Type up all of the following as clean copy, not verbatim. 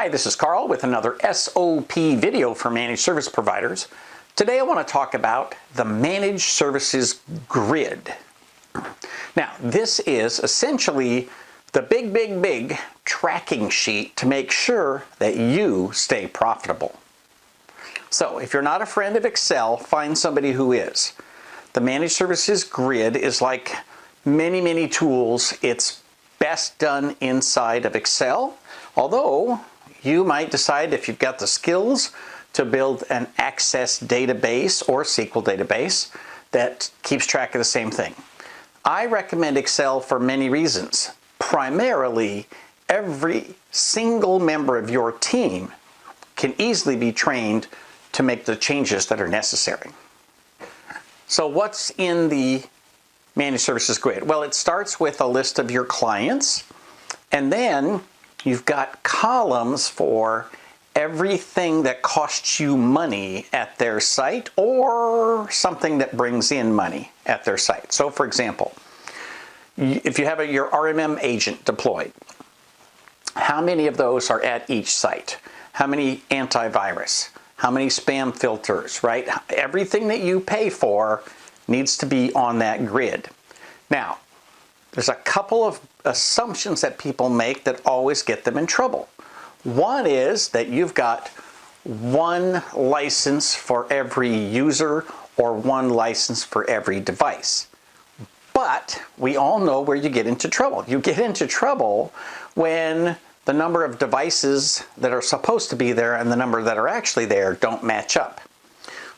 Hi, this is Carl with another SOP video for managed service providers. Today I want to talk about the Managed Services Grid. Now, this is essentially the big tracking sheet to make sure that you stay profitable. So, if you're not a friend of Excel, find somebody who is. The Managed Services Grid is like many tools. It's best done inside of Excel, although you might decide, if you've got the skills, to build an Access database or SQL database that keeps track of the same thing. I recommend Excel for many reasons. Primarily, every single member of your team can easily be trained to make the changes that are necessary. So what's in the Managed Services Grid? Well, it starts with a list of your clients, and then you've got columns for everything that costs you money at their site or something that brings in money at their site. So for example, if you have your RMM agent deployed, how many of those are at each site? How many antivirus? How many spam filters, right? Everything that you pay for needs to be on that grid. Now, there's a couple of assumptions that people make that always get them in trouble. One is that you've got one license for every user or one license for every device. But we all know where you get into trouble. You get into trouble when the number of devices that are supposed to be there and the number that are actually there don't match up.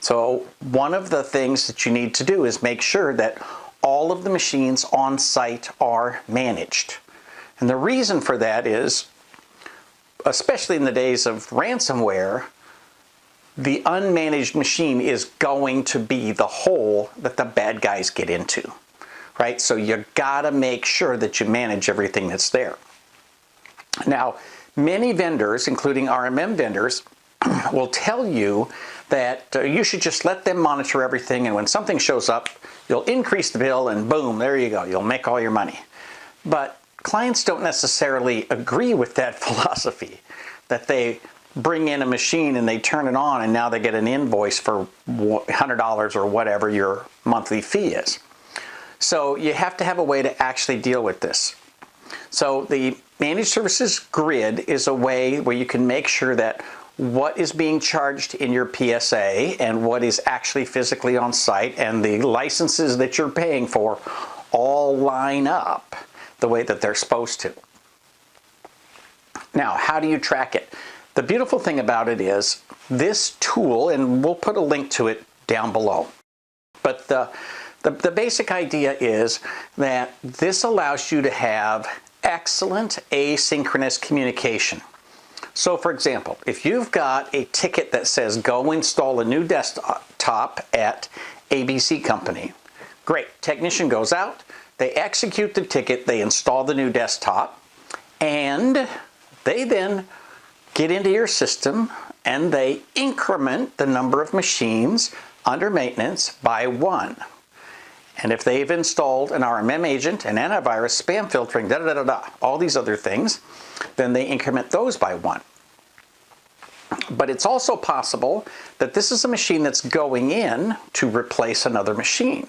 So one of the things that you need to do is make sure that all of the machines on site are managed. And the reason for that is, especially in the days of ransomware, the unmanaged machine is going to be the hole that the bad guys get into, right? So you gotta make sure that you manage everything that's there. Now, many vendors, including RMM vendors, will tell you that you should just let them monitor everything, and when something shows up, you'll increase the bill and boom, there you go, you'll make all your money. But clients don't necessarily agree with that philosophy, that they bring in a machine and they turn it on and now they get an invoice for $100 or whatever your monthly fee is. So you have to have a way to actually deal with this. So the Managed Services Grid is a way where you can make sure that what is being charged in your PSA and what is actually physically on site and the licenses that you're paying for all line up the way that they're supposed to. Now, how do you track it? The beautiful thing about it is this tool, and we'll put a link to it down below, but the basic idea is that this allows you to have excellent asynchronous communication. So for example, if you've got a ticket that says go install a new desktop at ABC Company, great, technician goes out, they execute the ticket, they install the new desktop, and they then get into your system and they increment the number of machines under maintenance by 1. And if they've installed an RMM agent, an antivirus, spam filtering, all these other things, then they increment those by 1. But it's also possible that this is a machine that's going in to replace another machine,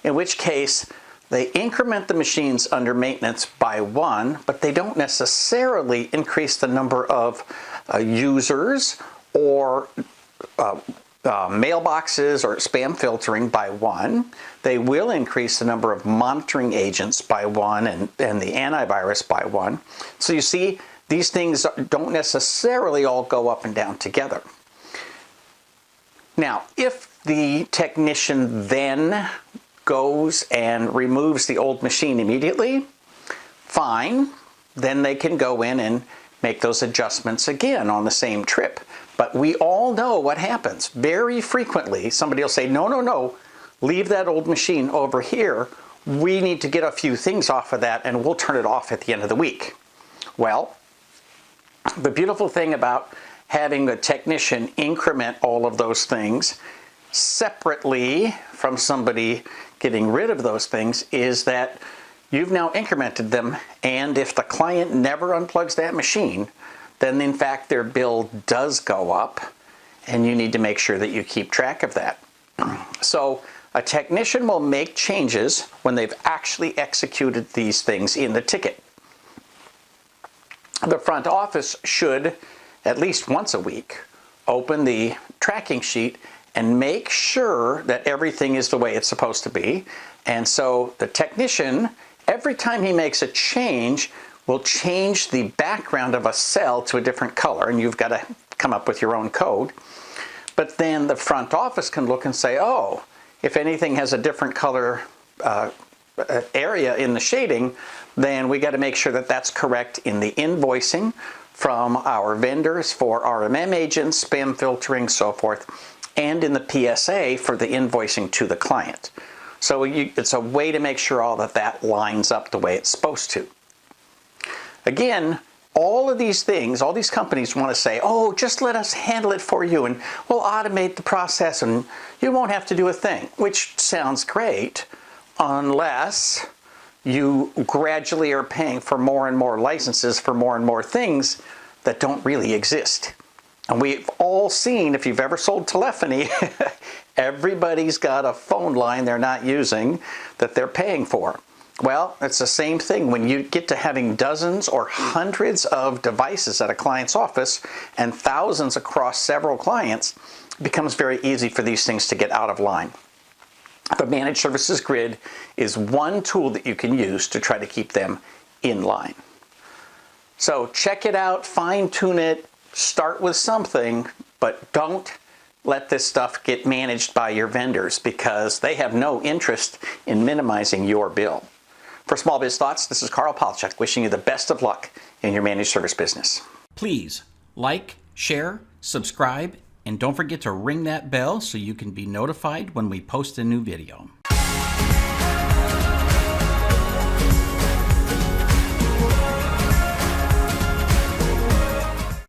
in which case they increment the machines under maintenance by 1, but they don't necessarily increase the number of users or mailboxes or spam filtering by 1. They will increase the number of monitoring agents by 1 and the antivirus by 1. So you see, these things don't necessarily all go up and down together. Now, if the technician then goes and removes the old machine immediately, fine, then they can go in and make those adjustments again on the same trip. But we all know what happens. Very frequently, somebody will say, no, leave that old machine over here. We need to get a few things off of that and we'll turn it off at the end of the week. Well, the beautiful thing about having the technician increment all of those things separately from somebody getting rid of those things is that you've now incremented them, and if the client never unplugs that machine, then in fact their bill does go up, and you need to make sure that you keep track of that. So a technician will make changes when they've actually executed these things in the ticket. The front office should, at least once a week, open the tracking sheet and make sure that everything is the way it's supposed to be. And so the technician, every time he makes a change, will change the background of a cell to a different color, and you've got to come up with your own code. But then the front office can look and say, oh, if anything has a different color area in the shading, then we got to make sure that that's correct in the invoicing from our vendors for RMM agents, spam filtering, so forth, and in the PSA for the invoicing to the client. So it's a way to make sure all that lines up the way it's supposed to. Again, all of these things, all these companies want to say, oh, just let us handle it for you and we'll automate the process and you won't have to do a thing, which sounds great unless you gradually are paying for more and more licenses for more and more things that don't really exist. And we've all seen, if you've ever sold telephony, everybody's got a phone line they're not using that they're paying for. Well, it's the same thing when you get to having dozens or hundreds of devices at a client's office and thousands across several clients. It becomes very easy for these things to get out of line. The Managed Services Grid is one tool that you can use to try to keep them in line. So check it out, fine-tune it, start with something, but don't let this stuff get managed by your vendors because they have no interest in minimizing your bill. For Small Biz Thoughts, this is Carl Palchuk wishing you the best of luck in your managed service business. Please like, share, subscribe, and don't forget to ring that bell so you can be notified when we post a new video.